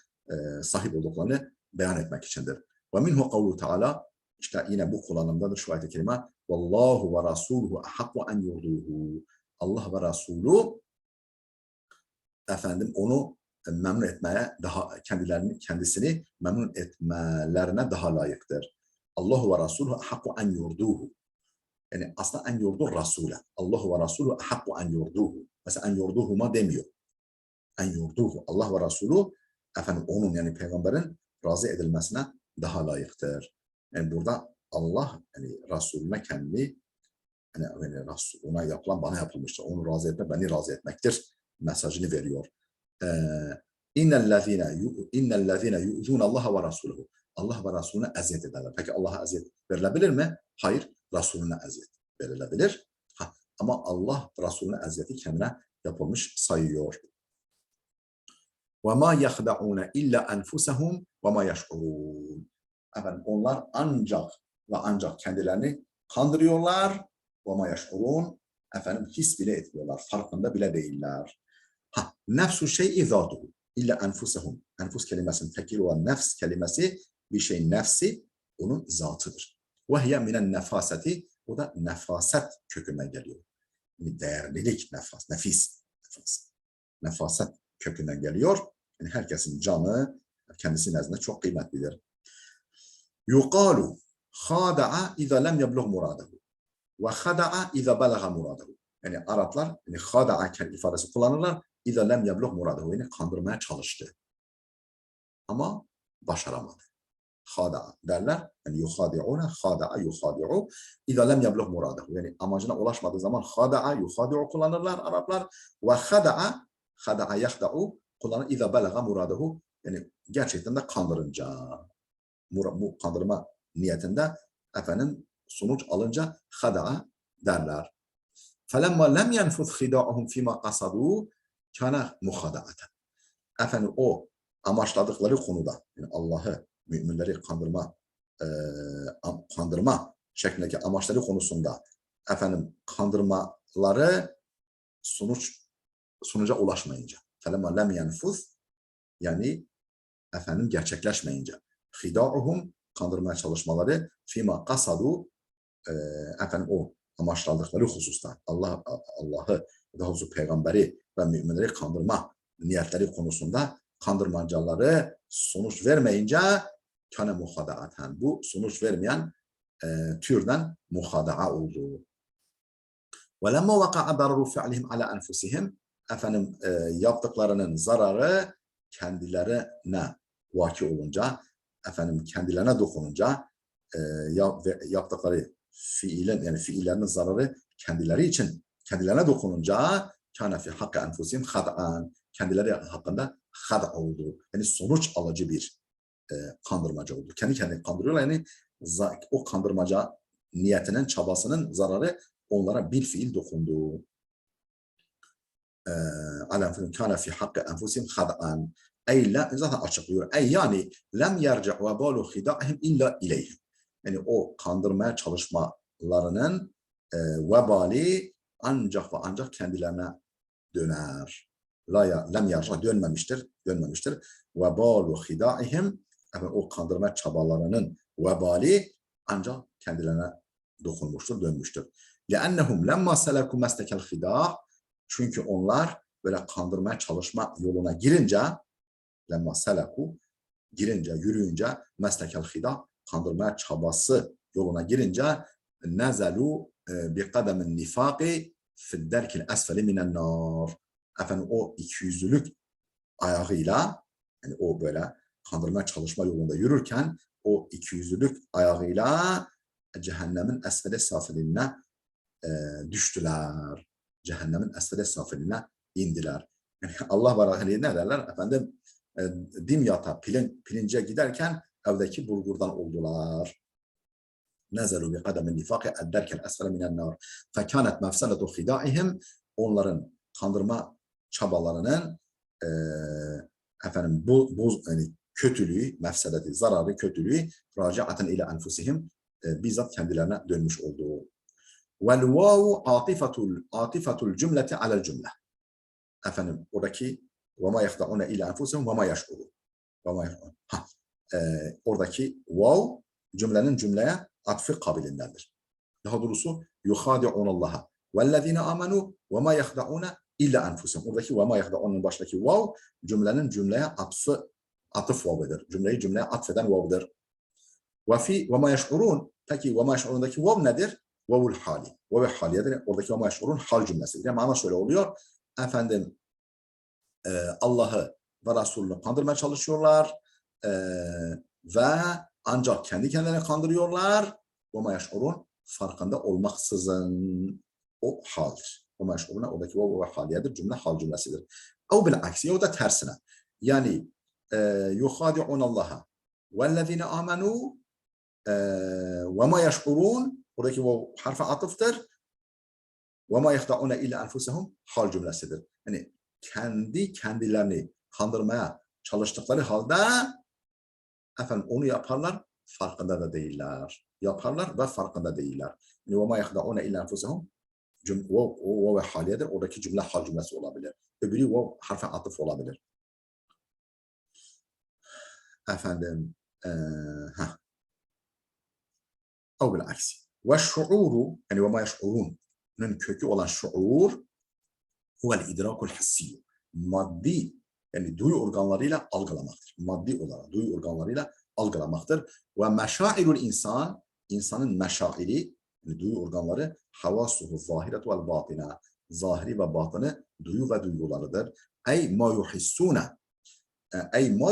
sahip olduklarını beyan etmek içindir. Ve minhu kavlu teala, işte yine bu kullanımdadır şu ayet-i kerime. Vallahu ve rasuluhu ahakku en yurduhu. Allah ve Resulü efendim onu memnun etmeye kendisini memnun etmelerine daha layıktır. Allahu ve Resulü ahakku en yurduhu. Yani aslında en yurdu Resul'e. Allahu ve Resulü ahakku en yurduhu. Mesela en yurduhuma demiyor. En yurduhu. Allah ve Resulü efendim onun yani peygamberin razı edilmesine daha layıktır. Yani burada Allah yani Resulüne kendini yani ona yapılan bana yapılmıştır. Onu razı etme beni razı etmektir mesajını veriyor. İnnellezîne yu'zûne Allah ve Rasûlehu. Allah ve Resulüne eziyet ederler. Peki Allah'a eziyet verilebilir mi? Hayır. Resulüne eziyet verilebilir. Ama Allah Resulüne eziyeti kendine yapılmış sayıyor. وَمَا يَخْدَعُونَ اِلَّا أَنْفُسَهُمْ وَمَا يَشْعُرُونَ. Efendim onlar ancak kendilerini kandırıyorlar. وَمَا يَشْعُرُونَ. Efendim his bile etmiyorlar. Farkında bile değiller. Nefsu şey'i zâtuhu. İlla enfusehum. Enfus kelimesinin tekil olan nefs kelimesi bir şeyin nefsi onun zatıdır. Ve hiye minen nefaseti. O da nefaset kökünden geliyor. Yani değerlilik, nefis. Nefaset kökünden geliyor. Yani herkesin canı kendisi nezdinde çok kıymetlidir. Yuqalu khada'a iza lem yablugh muradahu ve khada'a iza balagha muradahu. Yani Araplar yani khada'a ifadesi kullanırlar. İza lem yablugh muradahu. Yani kandırmaya çalıştı. Ama başaramadı. Khada'a derler. Yani yukhadi'una khada'a yukhadi'u iza lem yablugh muradahu. Yani amacına ulaşmadığı zaman khada'a yukhadi'u kullanırlar Araplar ve khada'a yakhda'u kullanır iza balagha muradahu. Yani gerçekten de kandırınca bu kandırma niyetinde efendim sonuç alınca khada'a derler. فَلَمَّا لَمْ يَنْفُذْ خِدَاعُهُمْ فِي مَا قَصَدُوا كَانَ مُخَادَعَةً. Efendim o amaçladıkları konuda, yani Allah'ı, müminleri kandırma şeklindeki amaçları konusunda efendim kandırmaları sonuca ulaşmayınca. فَلَمَّا لَمْ يَنْفُذْ yani efendim gerçekleşmeyince. Hidâuhum kandırmaya çalışmaları fîmâ kasadu efendim o amaçladıkları hususta Allah'ı daha doğrusu peygamberi ve müminleri kandırma niyetleri konusunda kandırmacaları sonuç vermeyince kâne muhada'aten. Bu sonuç vermeyen türden muhada'a oldu. وَلَمَّا وَقَعَ ضَرَرُ فِعْلِهِمْ عَلَى أَنْفُسِهِمْ efendim yaptıklarının zararı kendilerine vaki olunca, efendim kendilerine dokununca yaptıkları fiillerinin zararı kendileri için kendilerine dokununca kâne fî hakkı enfusihim had'an kendileri hakkında had oldu. Yani sonuç alıcı bir kandırmaca oldu. Kendi kendini kandırıyorlar. Yani o kandırmaca niyetinin, çabasının zararı onlara bir fiil dokundu. Kâne fî hakkı enfusihim had'an. Zaten açıklıyor. Yani lem yerci' ve balu hidâihim illa ileyhim. Yani o kandırmaya çalışmalarının vebali ancak ve ancak kendilerine döner. Lem yerci' dönmemiştir. Ve balu hidâihim o kandırma çabalarının vebali ancak kendilerine dokunmuştur, dönmüştür. لأنهم لما سلكوا مسلك الخداع çünkü onlar böyle kandırmaya çalışma yoluna girince lemma selaku yürüyünce meslekel hida kandırmaya çabası yoluna girince nezelu bi kademin nifaki fid derkil esfeli minen nar. Efendim o ikiyüzlülük ayağıyla yani o böyle kandırmaya çalışma yolunda yürürken o ikiyüzlülük ayağıyla cehennemin esfeli safiline düştüler. Cehennemin esfeli safiline indiler. Yani Allah var hani ne derler efendim dimyata pilince giderken evdeki bulgurdan oldular. Nezelu bi kademin nifaki edderkel esfele minen nar. Fekânet mefseletu hidâihim onların kandırma çabalarının efendim bu yani kötülüğü, mefsedeti, zararı, kötülüğü raciaten ile enfusihim bizzat kendilerine dönmüş olduğu. Vel vavu atifatul cümleti alel cümle. Efendim oradaki ve ma yahda'une ila enfusihim ve ma yash'urun. Oradaki vav cümlenin cümleye atfı kabilindendir. Daha doğrusu yuhadi'unallaha vellezine amenu ve ma yahda'une illa enfusihim. Oradaki ve ma yahda'unun baştaki vav cümlenin cümleye atıf vavıdır. Cümleyi cümleye atfeden vavıdır. Ve ma yash'urun. Peki ve ma yash'urundaki vav nedir? Vavul hali. Vav haliyedir. Oradaki ve ma yash'urun hal cümlesidir. Yani mana şöyle oluyor. Efendim Allah'ı ve Resulü'nü kandırmaya çalışıyorlar ve ancak kendi kendilerine kandırıyorlar. وَمَا يَشْعُرُونَ farkında olmaksızın o haldir. وَمَا يَشْعُرُونَ oradaki o haliyedir. Cümle hal cümlesidir. اَوْ بِالْعَكْسِ o da tersine. Yani يُخَادِعُونَ اللّٰهَ وَالَّذِينَ آمَنُوا وَمَا يَشْعُرُونَ oradaki o harfe atıftır. وَمَا يَخْدَعُونَ اِلَّا أَنْفُسَهُمْ hal cümlesidir. Yani kendi kendilerini kandırmaya çalıştıkları halde efendim onu yaparlar, farkında da değiller. Yaparlar ve farkında değiller. Yani وَمَا يَخْدَعُونَ اِلَّا أَنْفُسَهُمْ o ve haliyedir. Oradaki cümle hal cümlesi olabilir. Öbürü o harfe atıf olabilir. Efendim o bil aksi. Ve şuuru yani وَمَا يَشْعُرُون'un kökü olan şuur huvel idrakul hissiyyü. Maddi yani duyu organlarıyla algılamaktır. Maddi olarak duyu organlarıyla algılamaktır. Ve meşairul insan, insanın meşairi, yani duyu organları havasuhu zahiretu vel batina, zahiri ve batını duyu ve duygularıdır. Ey ma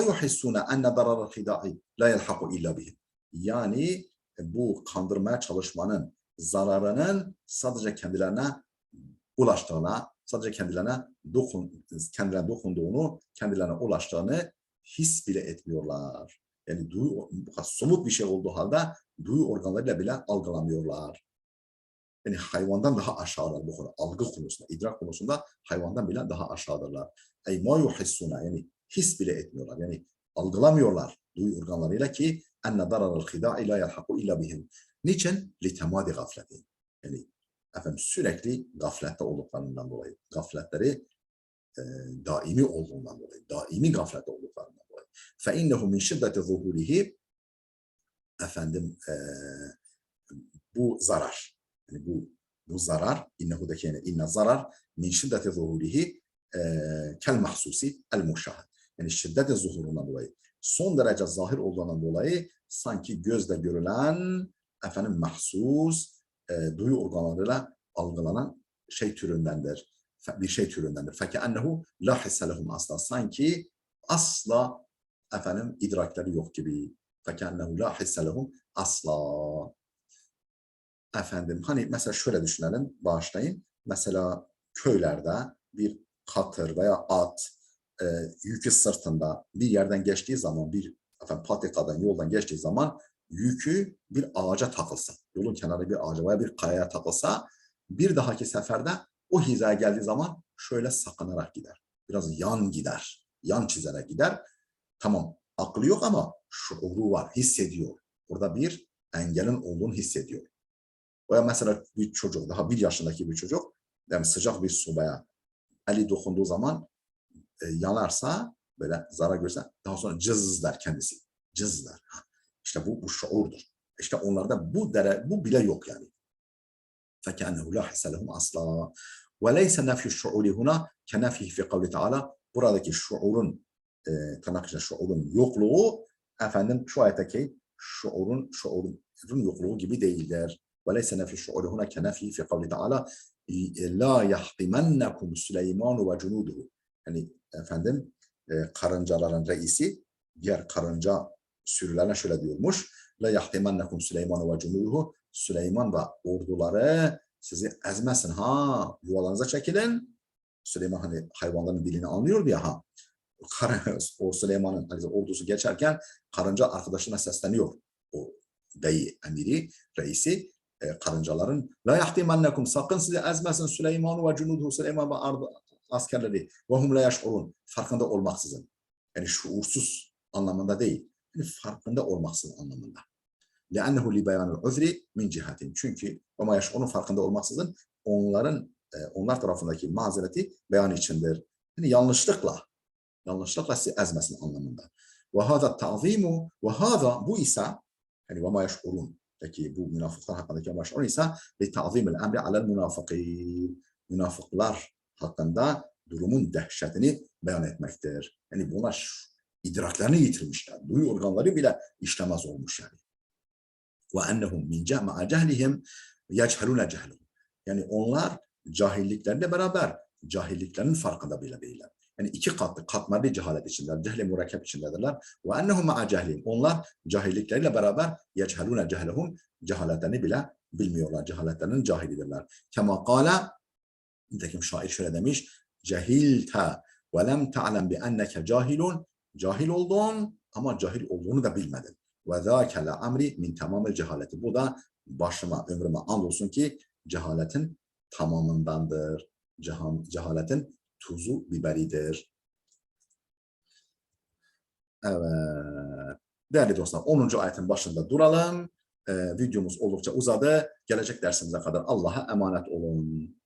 yuhissune enne dararar hidai la yelhaku illa bihim. Yani bu kandırmaya çalışmanın zararının sadece kendilerine ulaştığına, sadece kendilerine dokunduğunu, kendilerine ulaştığını his bile etmiyorlar. Yani somut bir şey olduğu halde duyu organlarıyla bile algılamıyorlar. Yani hayvandan daha aşağılar bu konu. Algı konusunda, idrak konusunda hayvandan bile daha aşağıdırlar. Ey ma yuhissuna, yani his bile etmiyorlar. Yani algılamıyorlar duyu organlarıyla ki enne dararal hidâ'i la yelhaku illa bihim. Niçin? Litemadi gafletin. Yani efendim sürekli gaflette olduklarından dolayı. Gafletleri daimi olduğundan dolayı. Daimi gaflette olduklarından dolayı. Fe innehu min şiddeti zuhurihi, efendim bu zarar. Yani bu zarar, innehudaki yani inne zarar min şiddeti zuhurihi kel mahsusi el muşahid. Yani şiddeti zuhurundan dolayı, son derece zahir olduğundan dolayı sanki gözle görülen efendim mahsus duyu organlarıyla algılanan şey türündendir. Bir şey türündendir. Fekeennehu la hisse lehum asla. Sanki asla efendim idrakleri yok gibi. Fekeennehu la hisse lehum asla. Efendim hani mesela şöyle düşünelim, bağışlayın. Mesela köylerde bir katır veya at yükü sırtında bir yerden geçtiği zaman, bir efendim, patikadan, yoldan geçtiği zaman yükü bir ağaca takılsa, yolun kenarı bir ağaca veya bir kayaya takılsa, bir dahaki seferde o hizaya geldiği zaman şöyle sakınarak gider. Biraz yan gider, yan çizerek gider. Tamam, aklı yok ama şuuru var, hissediyor. Burada bir engelin olduğunu hissediyor. Veya mesela bir çocuk, daha 1 yaşındaki bir çocuk, yani sıcak bir sobaya eli dokunduğu zaman yanarsa, böyle zarar görse, daha sonra cız der kendisi. Cız der. İşte bu şuurdur. İşte onlarda bu bile yok yani. فَكَأَنَّهُ لَا حِسَّ لَهُمْ أَصْلًا وَلَيْسَ نَفْيُ الشُّعُورِ هُنَا كَنَفْيِهِ فِي قَوْلِ تَعَالَى. Buradaki şuurun, tırnak içinde şuurun yokluğu, efendim şu ayetteki şuurun yokluğu gibi değildir. وَلَيْسَ نَفْيُ الشُّعُورِ هُنَا كَنَفْيِهِ فِي قَوْلِ تَعَالَى لَا يَحْطِمَنَّكُمْ سُلَيْمَانُ وَجُنُودُهُ. Yani efendim karıncaların reisi diğer karınca sürülerine şöyle diyormuş. La yahtimannakum Süleyman ve cunuduhu. Süleyman ve orduları sizi ezmesin ha. Yuvalarınıza çekilin. Süleyman hani hayvanların dilini anlıyordu ya ha. O Süleyman'ın hani ordusu geçerken karınca arkadaşına sesleniyor. O dayı, emiri, reisi karıncaların. La yahtimannakum, sakın sizi ezmesin Süleyman ve cunuduhu. Süleyman ve askerleri. Ve hum la yash'urun. Farkında olmaksızın. Yani şuursuz anlamında değil. Yani farkında olmaksızın anlamında. لَأَنَّهُ لِبَيَانُ الْعُذْرِ مِنْ جِهَةٍ. Çünkü ama yaş onun farkında olmaksızın onlar tarafındaki mazereti beyan içindir. Yani yanlışlıkla sizi ezmesin anlamında. وَهَذَا التَّعْظِيمُ وَهَذَا bu ise yani وَمَا يَشْعُرُونَ. Peki bu münafıklar hakkındaki وَمَا يَشْعُرُونَ ise لِتَعْظِيمِ الْاَمْرِ عَلَى الْمُنَافِقِينَ. Münafıklar hakkında durumun dehşetini beyan etmektir. Yani bunlar idraklerini yitirmişler. Duyu organları bile işlemez olmuş yani. وَاَنَّهُمْ مِنْ مَعَ جَهْلِهِمْ يَجْهَلُونَ جَهْلُهُمْ. Yani onlar cahilliklerle beraber cahilliklerinin farkında bile değiller. Yani iki katlı, katmerli cehalet içindeler, cehl-i mürekkep içindedirler. وَاَنَّهُمْ مَعَ جَهْلِهِمْ. Onlar cahillikleriyle beraber يَجْهَلُونَ جَهْلَهُمْ. Cehaletlerini bile bilmiyorlar, cehaletlerinin cahilidirler. كَمَا قَالَ. Nitekim şair şöyle demiş: Cehilte ve lem ta'lem bi enneke cahilun. Cahil oldun ama cahil olduğunu da bilmedin. Ve zâke le amri min tamamil cehaleti. Bu da başıma, ömrüme andolsun ki cehaletin tamamındandır. Cehaletin tuzu biberidir. Evet. Değerli dostlar, 10. ayetin başında duralım. Videomuz oldukça uzadı. Gelecek dersimize kadar Allah'a emanet olun.